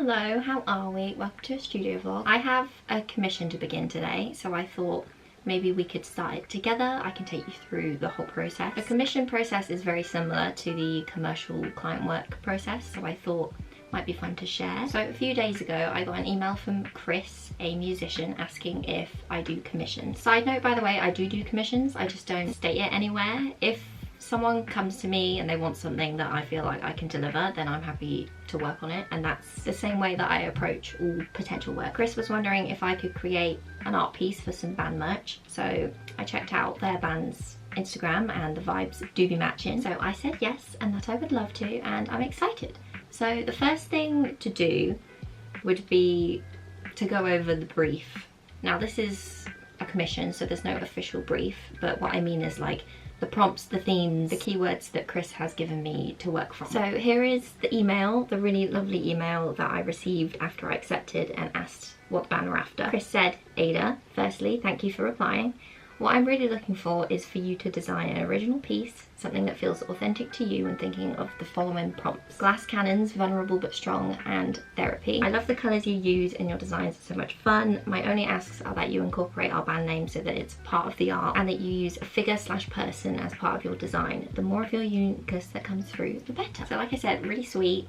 Hello, how are we? Welcome to a studio vlog. I have a commission to begin today, so I thought maybe we could start it together. I can take you through the whole process. The commission process is very similar to the commercial client work process, so I thought it might be fun to share. So a few days ago, I got an email from Chris, a musician, asking if I do commissions. Side note, by the way, I do commissions, I just don't state it anywhere. If someone comes to me and they want something that I feel like I can deliver, then I'm happy to work on it, and that's the same way that I approach all potential work. Chris was wondering if I could create an art piece for some band merch, so I checked out their band's Instagram and the vibes do be matching, so I said yes and that I would love to, and I'm excited. So the first thing to do would be to go over the brief. Now this is a commission, so there's no official brief, but what I mean is like the prompts, the themes, the keywords that Chris has given me to work from. So here is the email, the really lovely email that I received after I accepted and asked what the band were after. Chris said, Ada, firstly, thank you for replying. What I'm really looking for is for you to design an original piece, something that feels authentic to you, and thinking of the following prompts. Glass cannons, vulnerable but strong, and therapy. I love the colours you use in your designs, it's so much fun. My only asks are that you incorporate our band name so that it's part of the art, and that you use a figure/person as part of your design. The more of your uniqueness that comes through, the better. So like I said, really sweet.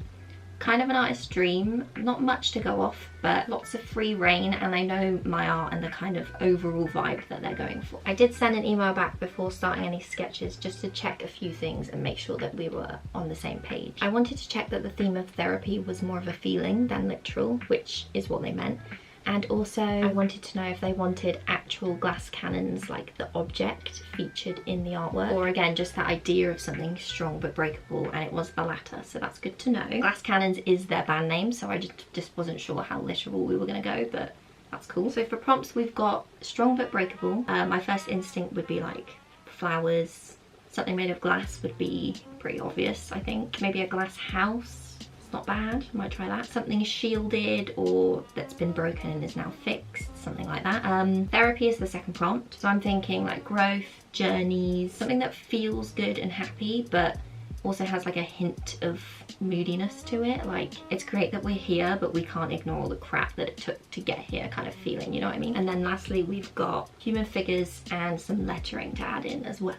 Kind of an artist's dream, not much to go off, but lots of free reign, and I know my art and the kind of overall vibe that they're going for. I did send an email back before starting any sketches just to check a few things and make sure that we were on the same page. I wanted to check that the theme of therapy was more of a feeling than literal, which is what they meant. And also I wanted to know if they wanted actual glass cannons, like the object featured in the artwork, or again just that idea of something strong but breakable, and it was the latter, so that's good to know. Glass Cannons is their band name, so I just wasn't sure how literal we were gonna go, but that's cool. So for prompts we've got strong but breakable. My first instinct would be like flowers, something made of glass would be pretty obvious, I think. Maybe a glass house. Not bad, might try that. Something shielded or that's been broken and is now fixed, something like that. Therapy is the second prompt, so I'm thinking like growth, journeys, something that feels good and happy but also has like a hint of moodiness to it, like it's great that we're here but we can't ignore all the crap that it took to get here kind of feeling, you know what I mean? And then lastly we've got human figures and some lettering to add in as well.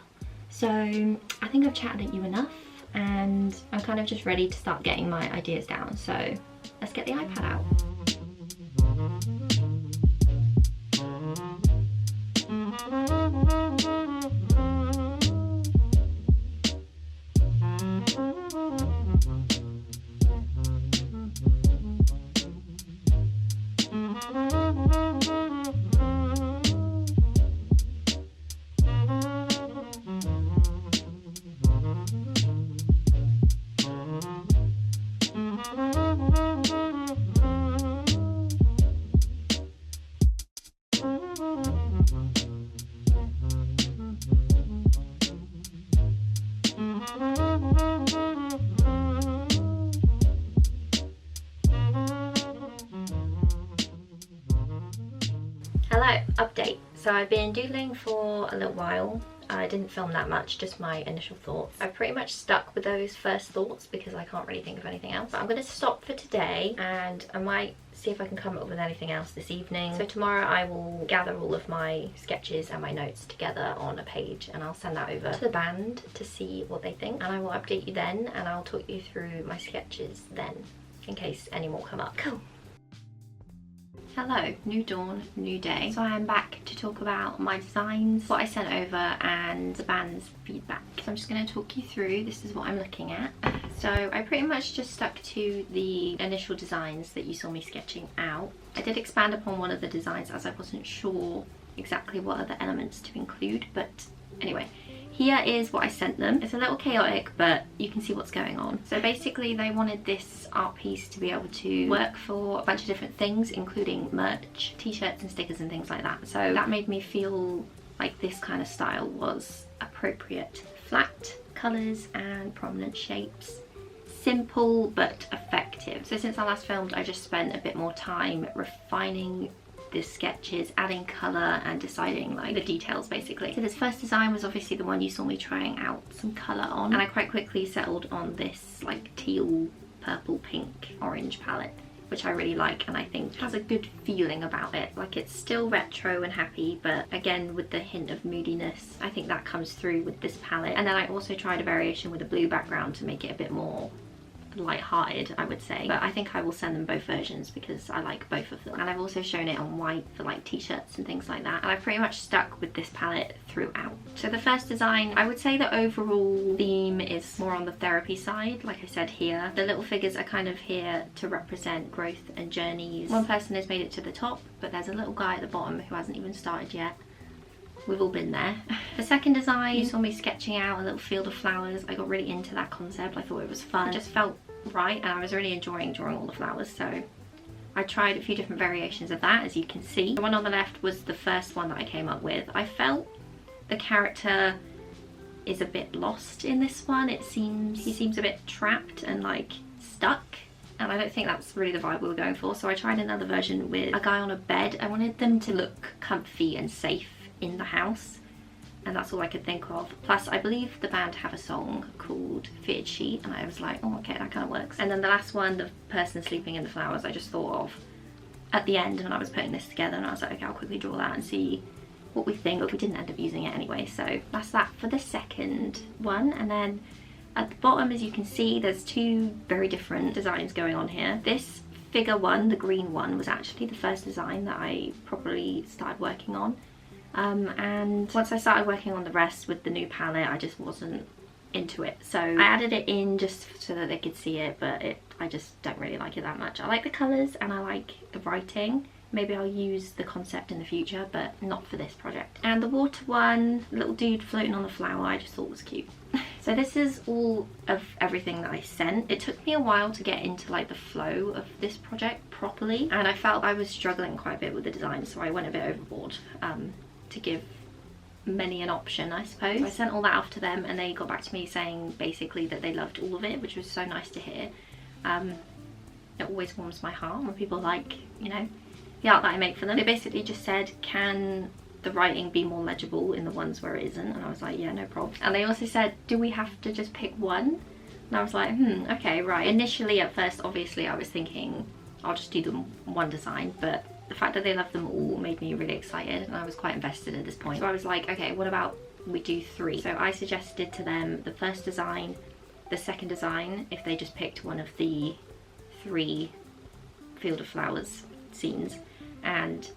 So I think I've chatted at you enough, and I'm kind of just ready to start getting my ideas down, so let's get the iPad out. Hello, update. So I've been doodling for a little while. I didn't film that much, just my initial thoughts. I've pretty much stuck with those first thoughts because I can't really think of anything else. But I'm going to stop for today, and I might see if I can come up with anything else this evening. So tomorrow I will gather all of my sketches and my notes together on a page, and I'll send that over to the band to see what they think, and I will update you then, and I'll talk you through my sketches then in case any more come up. Cool. Hello, new dawn, new day. So I am back to talk about my designs, what I sent over, and the band's feedback. So I'm just going to talk you through, this is what I'm looking at. So I pretty much just stuck to the initial designs that you saw me sketching out. I did expand upon one of the designs as I wasn't sure exactly what other elements to include, but anyway. Here is what I sent them. It's a little chaotic, but you can see what's going on. So basically they wanted this art piece to be able to work for a bunch of different things, including merch, t-shirts and stickers and things like that. So that made me feel like this kind of style was appropriate. Flat colours and prominent shapes. Simple but effective. So since I last filmed, I just spent a bit more time refining the sketches, adding colour and deciding like the details basically. So this first design was obviously the one you saw me trying out some colour on, and I quite quickly settled on this like teal, purple, pink, orange palette. which I really like, and I think has a good feeling about it. Like, it's still retro and happy, but again with the hint of moodiness. I think that comes through with this palette. And then I also tried a variation with a blue background to make it a bit more light-hearted, I would say, but I think I will send them both versions because I like both of them. And I've also shown it on white for like t-shirts and things like that, and I've pretty much stuck with this palette throughout. So the first design, I would say the overall theme is more on the therapy side. Like I said, here the little figures are kind of here to represent growth and journeys. One person has made it to the top, but there's a little guy at the bottom who hasn't even started yet. We've all been there. The second design, you saw me sketching out a little field of flowers. I got really into that concept. I thought it was fun. It just felt right, and I was really enjoying drawing all the flowers, so I tried a few different variations of that, as you can see. The one on the left was the first one that I came up with. I felt the character is a bit lost in this one. He seems a bit trapped and like stuck, and I don't think that's really the vibe we were going for, so I tried another version with a guy on a bed. I wanted them to look comfy and safe in the house, and that's all I could think of. Plus, I believe the band have a song called Fitted Sheet, and I was like, oh, okay, that kind of works. And then the last one, the person sleeping in the flowers, I just thought of at the end when I was putting this together, and I was like, okay, I'll quickly draw that and see what we think, but we didn't end up using it anyway. So that's that for the second one. And then at the bottom, as you can see, there's two very different designs going on here. This figure one, the green one, was actually the first design that I probably started working on. And once I started working on the rest with the new palette, I just wasn't into it. So I added it in just so that they could see it, but I just don't really like it that much. I like the colours and I like the writing. Maybe I'll use the concept in the future, but not for this project. And the water one, little dude floating on the flower, I just thought was cute. So this is all of everything that I sent. It took me a while to get into like the flow of this project properly, and I felt I was struggling quite a bit with the design, so I went a bit overboard to give many an option, I suppose. So I sent all that off to them, and they got back to me saying basically that they loved all of it, which was so nice to hear. It always warms my heart when people like, you know, the art that I make for them. They basically just said, can the writing be more legible in the ones where it isn't? And I was like, yeah, no problem. And they also said, do we have to just pick one? And I was like, okay, right. Initially, at first, obviously, I was thinking I'll just do them one design, but the fact that they loved them all made me really excited, and I was quite invested at this point. So I was like, okay, what about we do three? So I suggested to them the first design, the second design, if they just picked one of the 3 field of flowers scenes, and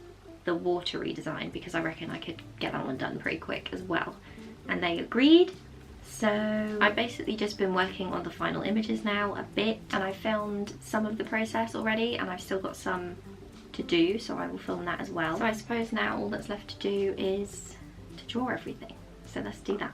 the watery design, because I reckon I could get that one done pretty quick as well. And they agreed. So I've basically just been working on the final images now a bit, and I filmed some of the process already, and I've still got some to do, so I will film that as well. So I suppose now all that's left to do is to draw everything. So let's do that.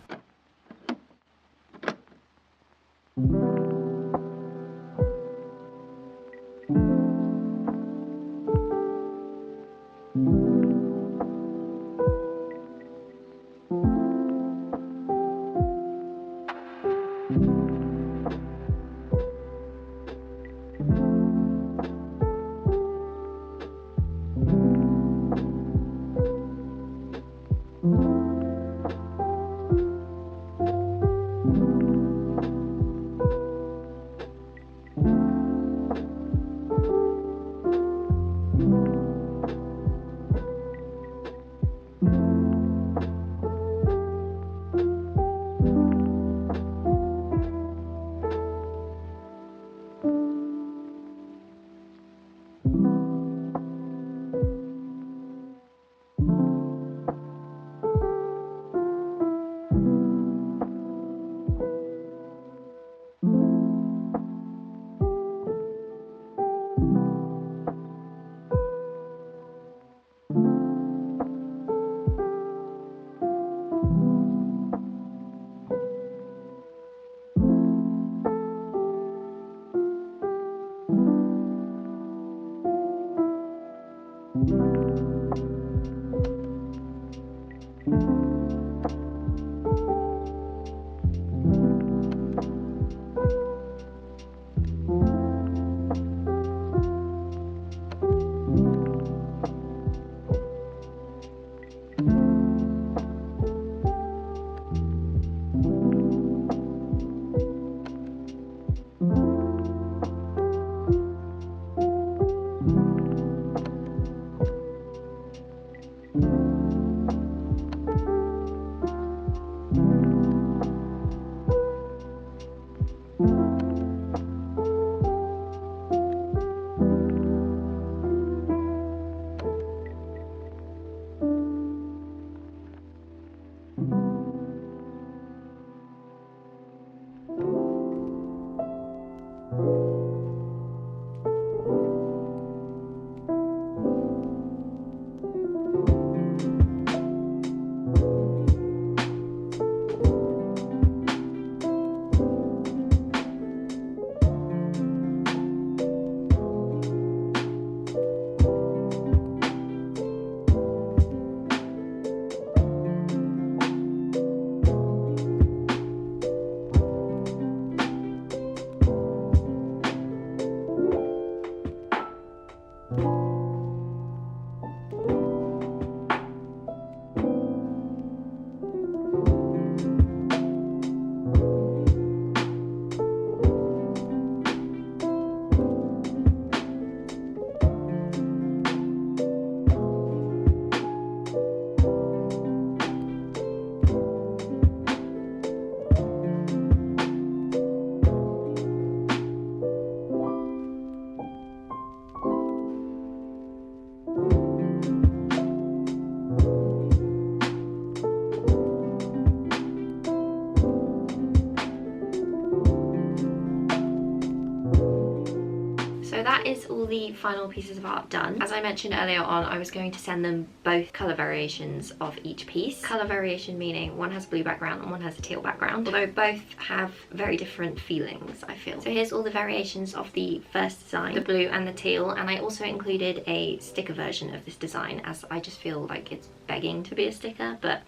is all the final pieces of art done. As I mentioned earlier on, I was going to send them both colour variations of each piece. Colour variation meaning one has a blue background and one has a teal background, although both have very different feelings, I feel. So here's all the variations of the first design, the blue and the teal, and I also included a sticker version of this design as I just feel like it's begging to be a sticker, but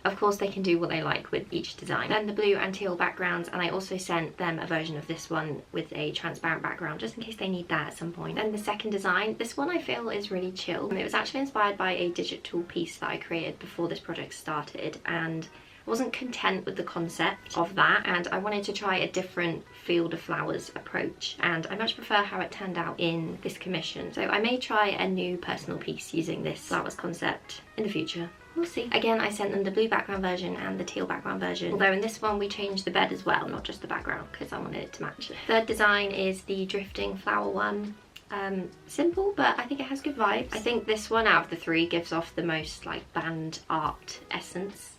of course they can do what they like with each design. Then the blue and teal backgrounds, and I also sent them a version of this one with a transparent background just in case they need that at some point. Then the second design, this one I feel is really chill. It was actually inspired by a digital piece that I created before this project started, and I wasn't content with the concept of that, and I wanted to try a different field of flowers approach, and I much prefer how it turned out in this commission. So I may try a new personal piece using this flowers concept in the future. We'll see. Again, I sent them the blue background version and the teal background version, although in this one we changed the bed as well, not just the background, because I wanted it to match. Third design is the drifting flower one. Simple, but I think it has good vibes. I think this one out of the three gives off the most like band art essence,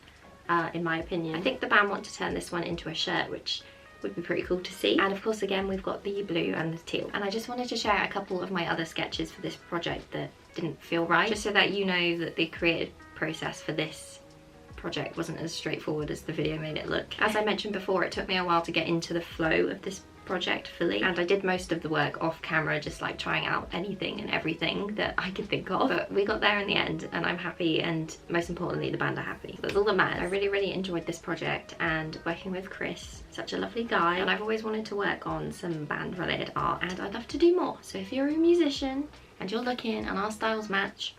in my opinion. I think the band want to turn this one into a shirt, which would be pretty cool to see. And of course, again, we've got the blue and the teal. And I just wanted to share a couple of my other sketches for this project that didn't feel right, just so that you know that the creative process for this project wasn't as straightforward as the video made it look. As I mentioned before, it took me a while to get into the flow of this project fully, and I did most of the work off camera, just like trying out anything and everything that I could think of, but we got there in the end and I'm happy, and most importantly the band are happy. That's all that matters. I really enjoyed this project, and working with Chris, such a lovely guy, and I've always wanted to work on some band related art, and I'd love to do more. So if you're a musician and you're looking and our styles match,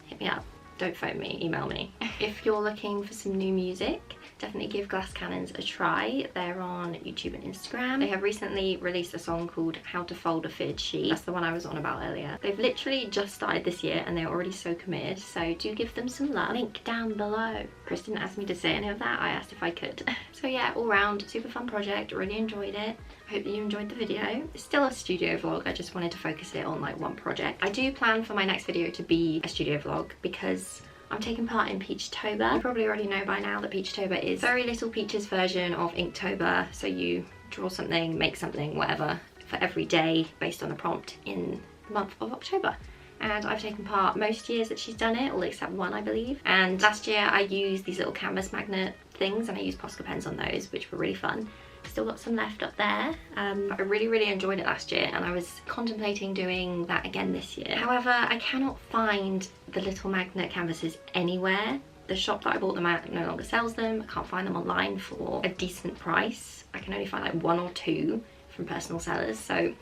hit me up. Don't phone me, email me. If you're looking for some new music, definitely give Glass Cannons a try. They're on YouTube and Instagram. They have recently released a song called How to Fold a Fitted Sheet. That's the one I was on about earlier. They've literally just started this year and they're already so committed, so do give them some love. Link down below. Chris didn't ask me to say any of that, I asked if I could. So yeah, all round, super fun project, really enjoyed it. I hope that you enjoyed the video. It's still a studio vlog, I just wanted to focus it on like one project. I do plan for my next video to be a studio vlog because I'm taking part in Peachtober. You probably already know by now that Peachtober is Very Little Peach's version of Inktober. So you draw something, make something, whatever, for every day based on a prompt in the month of October. And I've taken part most years that she's done it, all except one I believe. And last year I used these little canvas magnet things and I used Posca pens on those, which were really fun. Still got some left up there. I really enjoyed it last year and I was contemplating doing that again this year. However, I cannot find the little magnet canvases anywhere. The shop that I bought them at no longer sells them. I can't find them online for a decent price. I can only find like one or two from personal sellers, so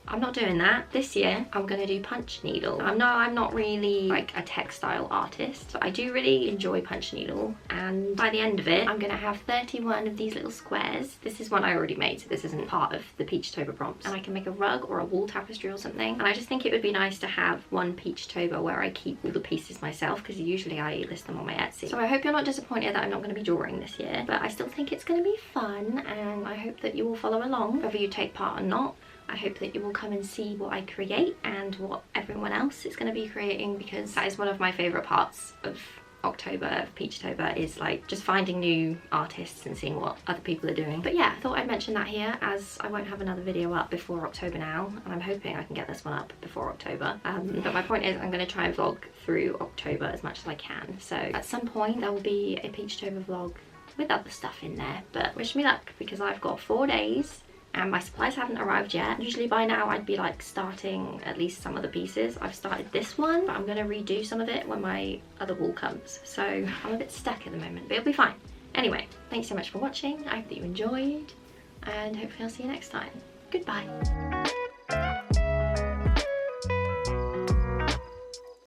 I'm not doing that. This year I'm gonna do punch needle. I'm not really like a textile artist, but I do really enjoy punch needle, and by the end of it I'm gonna have 31 of these little squares. This is one I already made, so this isn't part of the Peachtober prompts, and I can make a rug or a wall tapestry or something. And I just think it would be nice to have one Peachtober where I keep all the pieces myself, because usually I list them on my Etsy. So I hope you're not disappointed that I'm not going to be drawing this year, but I still think it's going to be fun, and I hope that you will follow along, whether you take part or not. I hope that you will come and see what I create and what everyone else is going to be creating, because that is one of my favourite parts of October, of Peachtober, is like just finding new artists and seeing what other people are doing. But yeah, I thought I'd mention that here, as I won't have another video up before October now, and I'm hoping I can get this one up before October. But my point is I'm going to try and vlog through October as much as I can, so at some point there will be a Peachtober vlog with other stuff in there. But wish me luck, because I've got 4 days and my supplies haven't arrived yet. Usually by now I'd be like starting at least some of the pieces. I've started this one, but I'm gonna redo some of it when my other wall comes. So I'm a bit stuck at the moment, but it'll be fine. Anyway, thanks so much for watching. I hope that you enjoyed, and hopefully I'll see you next time. Goodbye.